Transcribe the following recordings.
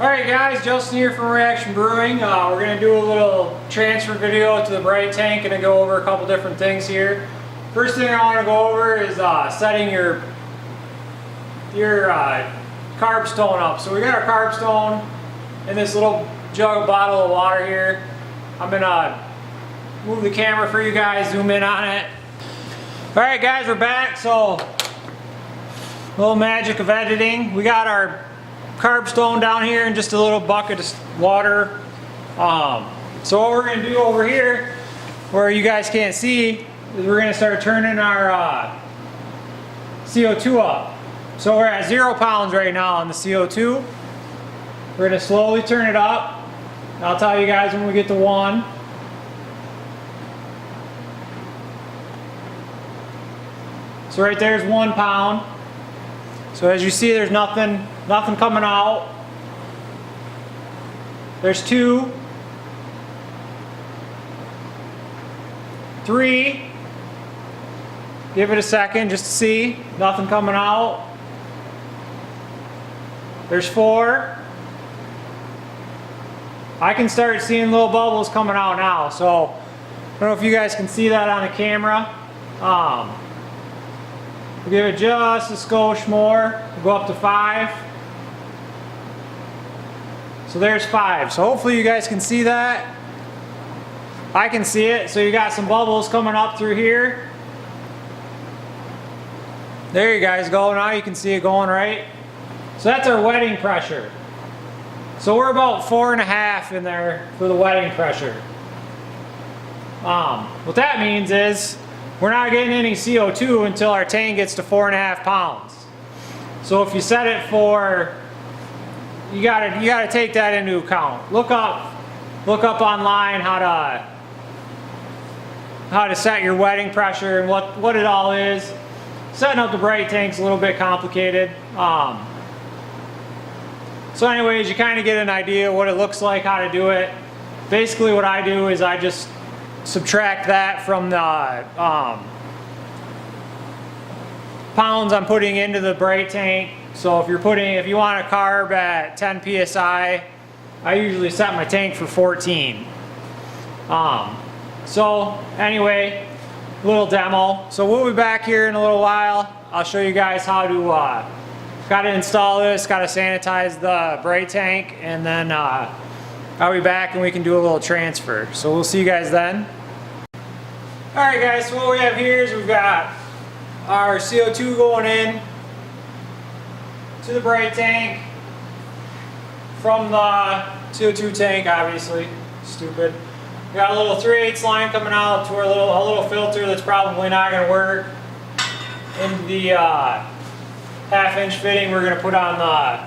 Alright guys, Justin here from Reaction Brewing. We're going to do a little transfer video to the Brite tank and go over a couple different things here. First thing I want to go over is setting your carb stone up. So we got our carb stone in this little jug bottle of water here. I'm going to move the camera for you guys, zoom in on it. Alright guys, we're back. So, a little magic of editing. We got our carb stone down here in just a little bucket of water. So what we're going to do over here, where you guys can't see, is we're going to start turning our CO2 up. So we're at 0 pounds right now on the CO2. We're going to slowly turn it up. I'll tell you guys when we get to 1. So right there's 1 pound. So as you see, there's nothing coming out. There's 2, 3. Give it a second just to see. Nothing coming out. There's 4. I can start seeing little bubbles coming out now. So I don't know if you guys can see that on the camera. We'll give it just a skosh more. We'll go up to 5. So there's 5. So hopefully you guys can see that. I can see it. So you got some bubbles coming up through here. There you guys go. Now you can see it going right. So that's our wetting pressure. So we're about 4.5 in there for the wetting pressure. What that means is we're not getting any CO2 until our tank gets to 4.5 pounds. So if you set it for, you gotta take that into account. Look up online how to set your wetting pressure and what it all is. Setting up the Brite tank's a little bit complicated. So anyways, you kind of get an idea what it looks like, how to do it. Basically what I do is I just subtract that from the pounds I'm putting into the Brite tank. So if you want a carb at 10 psi, I usually set my tank for 14. So anyway, little demo. So we'll be back here in a little while. I'll show you guys how to gotta install this, gotta sanitize the Brite tank, and then I'll be back and we can do a little transfer. So we'll see you guys then. Alright guys, so what we have here is we've got our CO2 going in to the Brite tank from the CO2 tank, obviously. Stupid. We got a little 3/8 line coming out to a little filter that's probably not going to work. In the 1/2-inch fitting we're going to put on the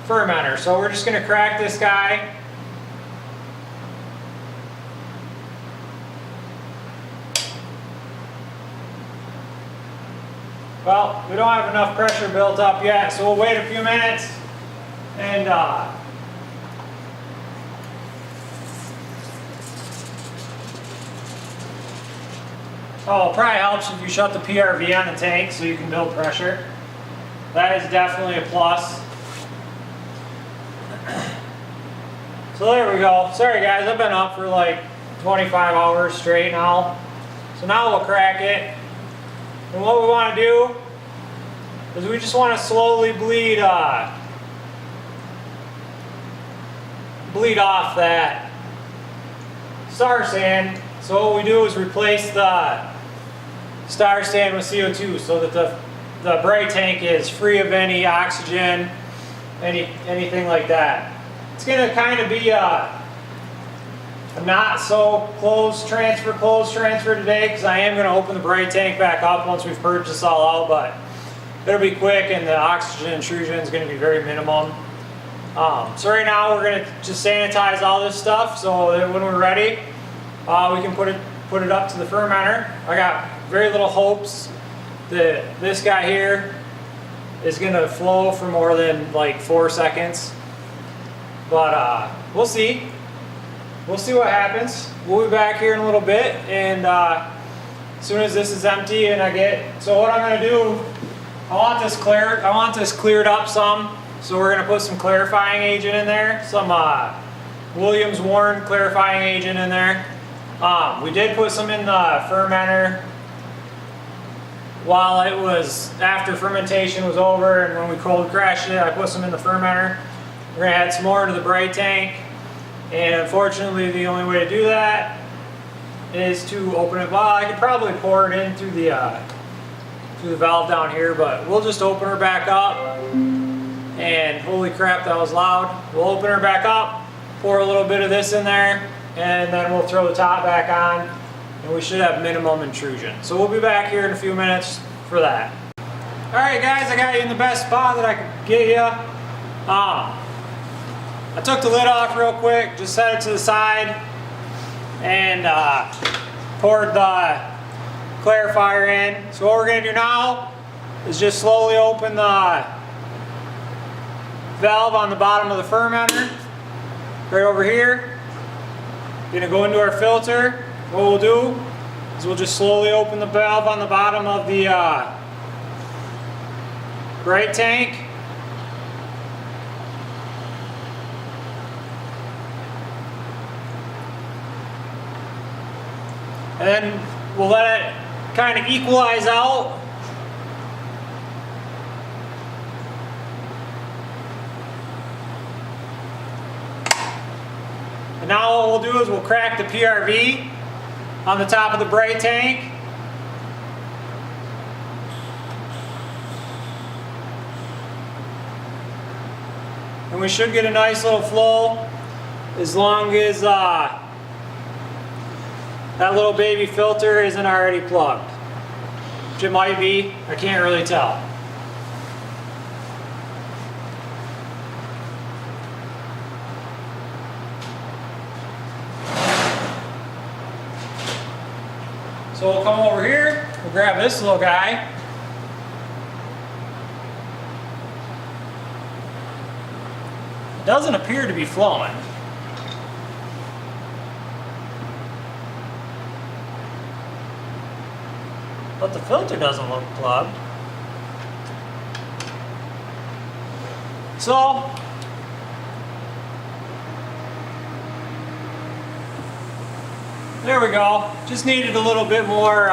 fermenter. So we're just going to crack this guy. Well, we don't have enough pressure built up yet, so we'll wait a few minutes and oh, it probably helps if you shut the PRV on the tank so you can build pressure. That is definitely a plus. So there we go. Sorry guys, I've been up for like 25 hours straight now. So now we'll crack it. And what we want to do is we just want to slowly bleed off that star sand. So what we do is replace the star sand with CO2 so that the Brite tank is free of any oxygen, anything like that. It's going to kind of be a not so closed transfer today, because I am going to open the Brite tank back up once we've purged this all out, but it'll be quick and the oxygen intrusion is going to be very minimum. So right now we're going to just sanitize all this stuff so that when we're ready we can put it up to the fermenter. I got very little hopes that this guy here is going to flow for more than like 4 seconds, but we'll see. We'll see what happens. We'll be back here in a little bit, and as soon as this is empty and so what I'm going to do I want this cleared up some, so we're going to put some clarifying agent in there, some Williams Warren clarifying agent in there. We did put some in the fermenter while it was after fermentation was over, and when we cold crashed it, I put some in the fermenter. We're going to add some more into the bright tank, and unfortunately the only way to do that is to open it. Well, I could probably pour it in through the valve down here, but we'll just open her back up. And holy crap, that was loud. We'll open her back up, pour a little bit of this in there, and then we'll throw the top back on, and we should have minimum intrusion. So we'll be back here in a few minutes for that. Alright guys, I got you in the best spot that I could get you. I took the lid off real quick, just set it to the side, and poured the clarifier in. So what we're going to do now is just slowly open the valve on the bottom of the fermenter, right over here. Going to go into our filter. What we'll do is we'll just slowly open the valve on the bottom of the bright tank. And then we'll let it kind of equalize out. And now what we'll do is we'll crack the PRV on the top of the bright tank. And we should get a nice little flow as long as that little baby filter isn't already plugged, which it might be, I can't really tell. So we'll come over here, we'll grab this little guy. It doesn't appear to be flowing. But the filter doesn't look plugged. So, there we go. Just needed a little bit more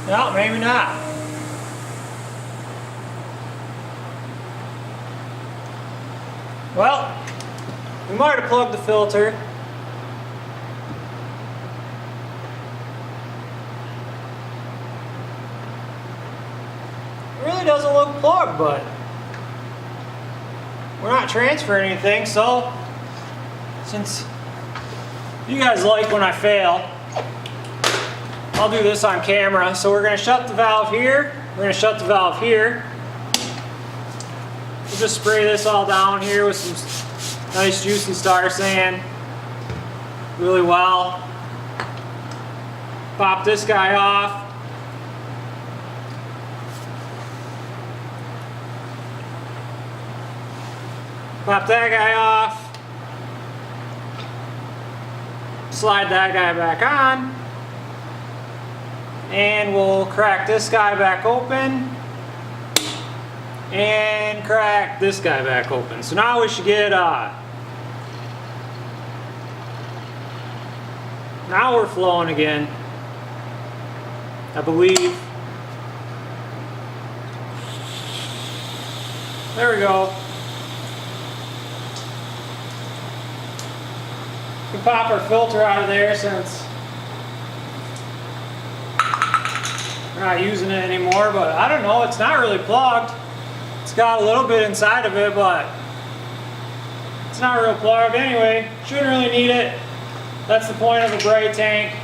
no, maybe not. Well, we might have plugged the filter. It really doesn't look plugged, but we're not transferring anything, so since you guys like when I fail, I'll do this on camera. So we're going to shut the valve here. We're going to shut the valve here. We'll just spray this all down here with some nice juicy Star San really well. Pop this guy off. Pop that guy off. Slide that guy back on. And we'll crack this guy back open and crack this guy back open. So now we should get now we're flowing again, I believe. There we go. We can pop our filter out of there since we're not using it anymore, but I don't know, it's not really plugged. It's got a little bit inside of it, but it's not real plugged anyway. Shouldn't really need it. That's the point of a bright tank.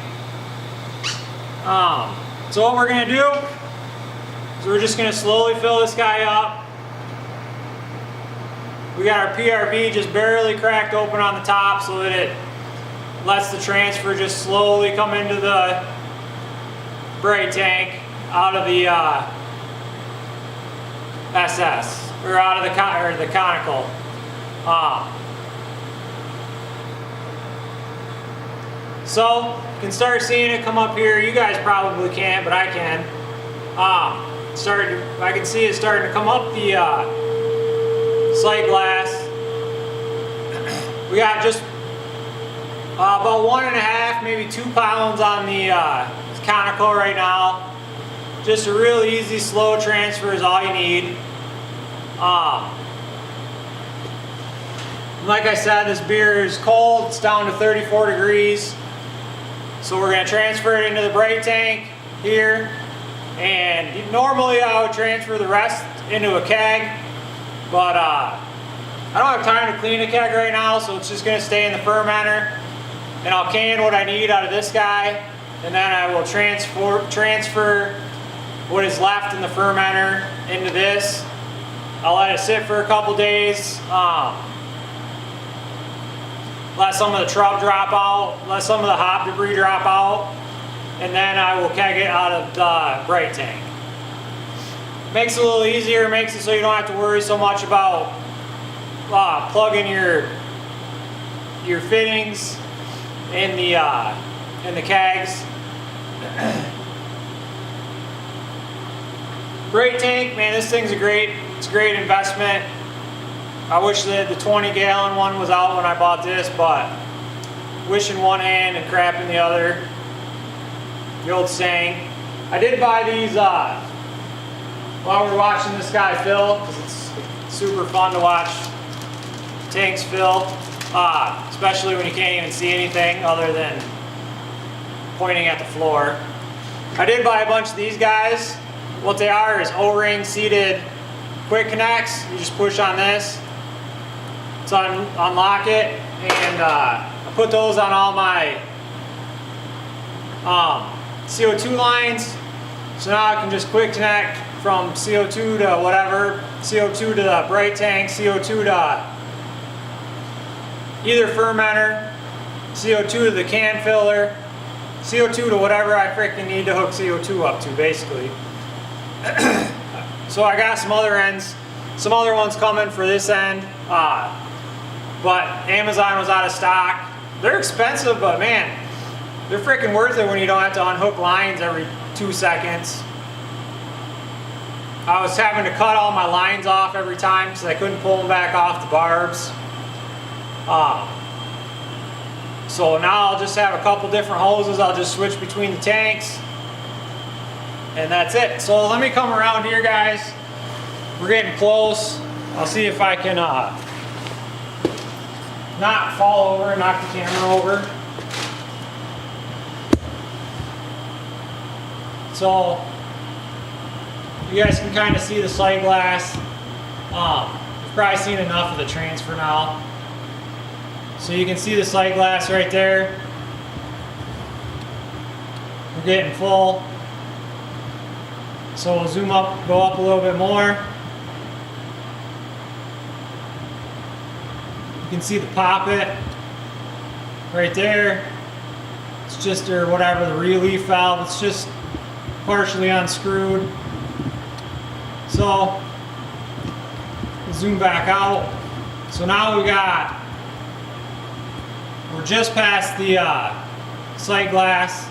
So what we're going to do is we're just going to slowly fill this guy up. We got our PRV just barely cracked open on the top so that it lets the transfer just slowly come into the bright tank out of SS, or out of the chronicle. So you can start seeing it come up here. You guys probably can't, but I can. I can see it starting to come up the sight glass. We got just about 1.5, maybe 2 pounds on the chronicle right now. Just a real easy, slow transfer is all you need. Like I said, this beer is cold. It's down to 34 degrees. So we're going to transfer it into the Brite tank here. And normally I would transfer the rest into a keg, but I don't have time to clean a keg right now, so it's just going to stay in the fermenter. And I'll can what I need out of this guy, and then I will transfer what is left in the fermenter into this. I'll let it sit for a couple days. Let some of the trub drop out, let some of the hop debris drop out, and then I will keg it out of the Brite tank. Makes it a little easier, makes it so you don't have to worry so much about plugging your fittings in the kegs. Brite tank, man, this thing's it's a great investment. I wish that the 20-gallon one was out when I bought this, but wish in one hand and crap in the other. The old saying. I did buy these while we were watching this guy fill, because it's super fun to watch tanks fill, especially when you can't even see anything other than pointing at the floor. I did buy a bunch of these guys. What they are is O-ring seated quick connects. You just push on this to unlock it, and I put those on all my CO2 lines. So now I can just quick connect from CO2 to whatever, CO2 to the Brite tank, CO2 to either fermenter, CO2 to the can filler, CO2 to whatever I freaking need to hook CO2 up to, basically. So I got some other ones coming for this end, but Amazon was out of stock. They're expensive, but man, they're freaking worth it when you don't have to unhook lines every 2 seconds. I was having to cut all my lines off every time because I couldn't pull them back off the barbs. So now I'll just have a couple different hoses. I'll just switch between the tanks, and that's it. So let me come around here, guys. We're getting close. I'll see if I can not fall over and knock the camera over. So you guys can kind of see the sight glass. You've probably seen enough of the transfer now. So you can see the sight glass right there. We're getting full. So we'll zoom up, go up a little bit more. You can see the poppet right there. It's just, or whatever, the relief valve, it's just partially unscrewed. So zoom back out. So now we're just past the sight glass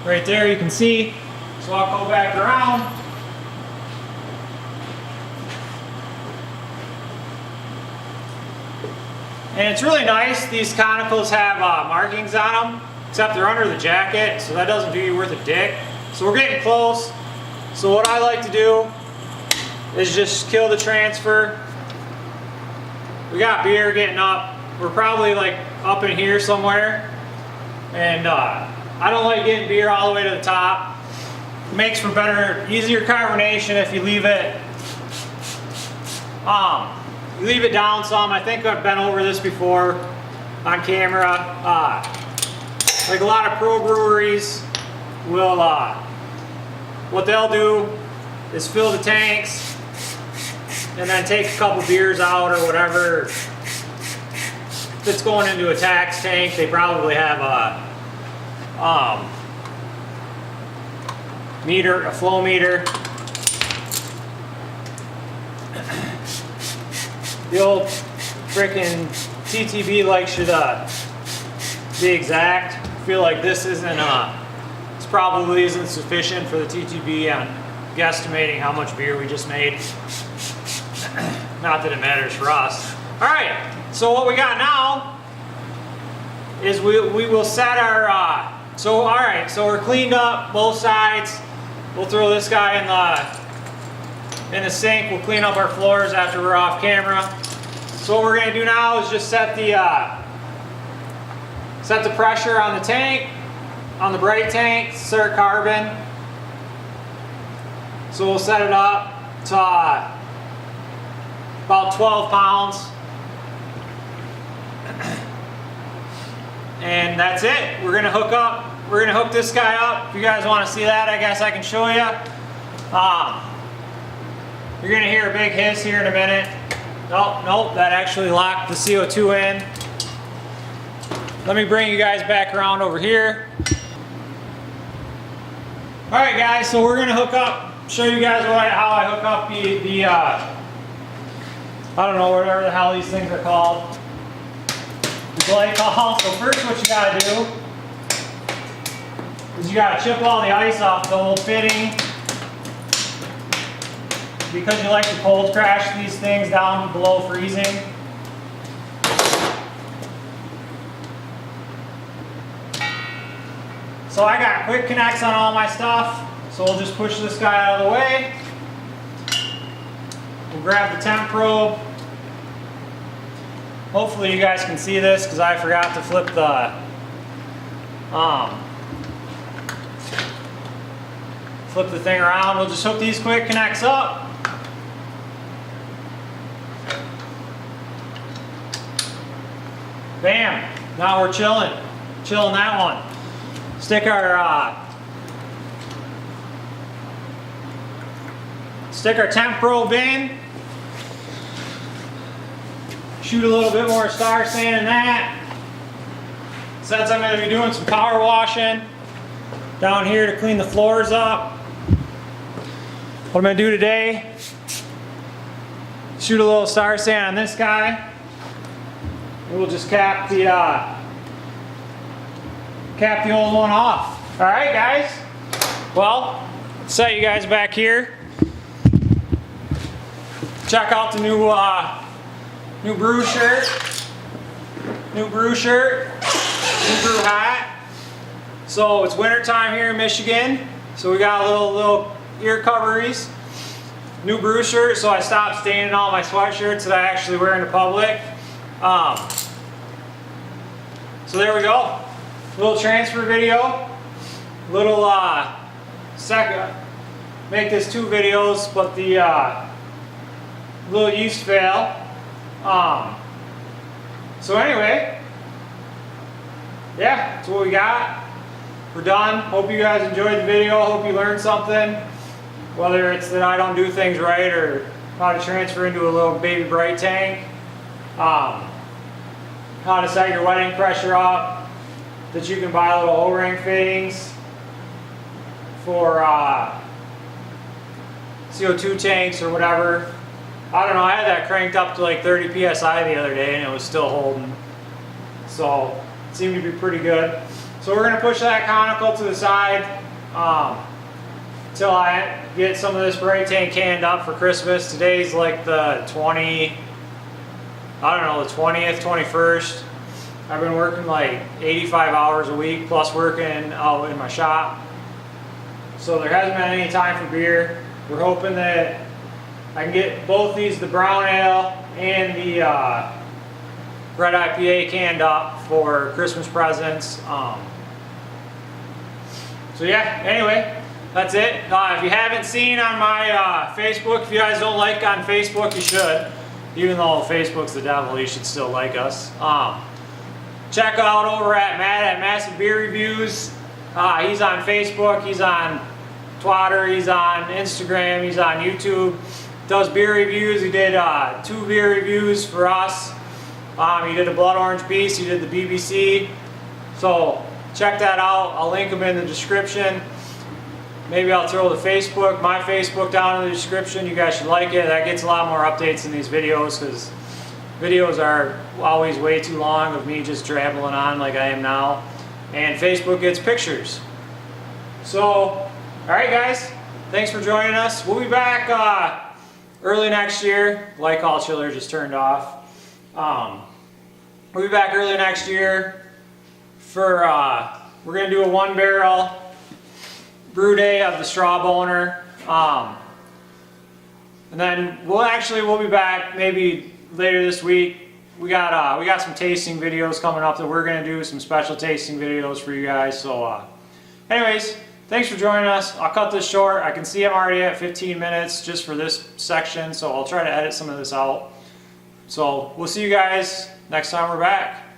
right there, you can see. So I'll go back around. And it's really nice. These chronicles have markings on them, except they're under the jacket, so that doesn't do you worth a dick. So we're getting close. So what I like to do is just kill the transfer. We got beer getting up. We're probably like up in here somewhere. And I don't like getting beer all the way to the top. It makes for better, easier carbonation if you leave it down some. I think I've been over this before on camera. Like a lot of pro breweries will, what they'll do is fill the tanks and then take a couple beers out or whatever. If it's going into a tax tank, they probably have a flow meter. The old freaking TTB likes you to be exact. I feel like this this probably isn't sufficient for the TTB on guesstimating how much beer we just made. Not that it matters for us. All right, so what we got now is we will set our, all right, so we're cleaned up both sides. We'll throw this guy in the sink. We'll clean up our floors after we're off camera. So what we're gonna do now is just set the pressure on the tank, on the Brite tank, start carbon. So we'll set it up to about 12 pounds. And that's it. We're gonna hook this guy up. If you guys want to see that, I guess I can show you. You're gonna hear a big hiss here in a minute. Oh, nope, that actually locked the CO2 in. Let me bring you guys back around over here. All right, guys, so we're gonna hook up, show you guys how I hook up the I don't know, whatever the hell these things are called. The glycol. So first what you gotta do is you gotta chip all the ice off the old fitting. Because you like to cold crash these things down below freezing. So I got quick connects on all my stuff. So we'll just push this guy out of the way. We'll grab the temp probe. Hopefully you guys can see this because I forgot to flip the thing around. We'll just hook these quick connects up. Bam! Now we're chilling that one. Stick our temp probe in. Shoot a little bit more Star Sand in that. Since I'm going to be doing some power washing down here to clean the floors up. What I'm going to do today, shoot a little Star Sand on this guy. And we'll just cap the old one off. All right, guys. Well, set you guys back here. Check out the new brew shirt, new brew hat. So it's winter time here in Michigan. So we got little ear coveries. New brew shirt, so I stopped staining all my sweatshirts that I actually wear in the public. So there we go. Little transfer video. Little second. Make this 2 videos, but the little yeast fail. So anyway, yeah, that's what we got. We're done. Hope you guys enjoyed the video. Hope you learned something. Whether it's that I don't do things right or how to transfer into a little baby Brite tank. How to set your wetting pressure up. That you can buy little O-ring fittings for CO2 tanks or whatever. I don't know, I had that cranked up to like 30 psi the other day and it was still holding. So it seemed to be pretty good. So we're going to push that chronicle to the side until I get some of this Brite tank canned up for Christmas. Today's like the 20th, 21st. I've been working like 85 hours a week plus working out in my shop. So there hasn't been any time for beer. We're hoping that I can get both these, the brown ale and the red IPA, canned up for Christmas presents. So yeah, anyway, that's it. If you haven't seen on my Facebook, if you guys don't like on Facebook, you should. Even though Facebook's the devil, you should still like us. Check out over at Matt at Massive Beer Reviews. He's on Facebook, he's on Twitter, he's on Instagram, he's on YouTube. Does beer reviews. He did 2 beer reviews for us. He did a Blood Orange Beast, he did the BBC. So check that out. I'll link them in the description. Maybe I'll throw my Facebook down in the description. You guys should like it. That gets a lot more updates in these videos because videos are always way too long of me just drabbling on like I am now. And Facebook gets pictures. So, all right guys, thanks for joining us. We'll be back early next year. Glycol chiller just turned off. We'll be back early next year for, we're gonna do a 1 barrel brew day of the straw boner. And then we'll be back maybe later this week. We got some tasting videos coming up that we're gonna do, some special tasting videos for you guys. So anyways, thanks for joining us. I'll cut this short. I can see I'm already at 15 minutes just for this section, so I'll try to edit some of this out. So we'll see you guys next time we're back.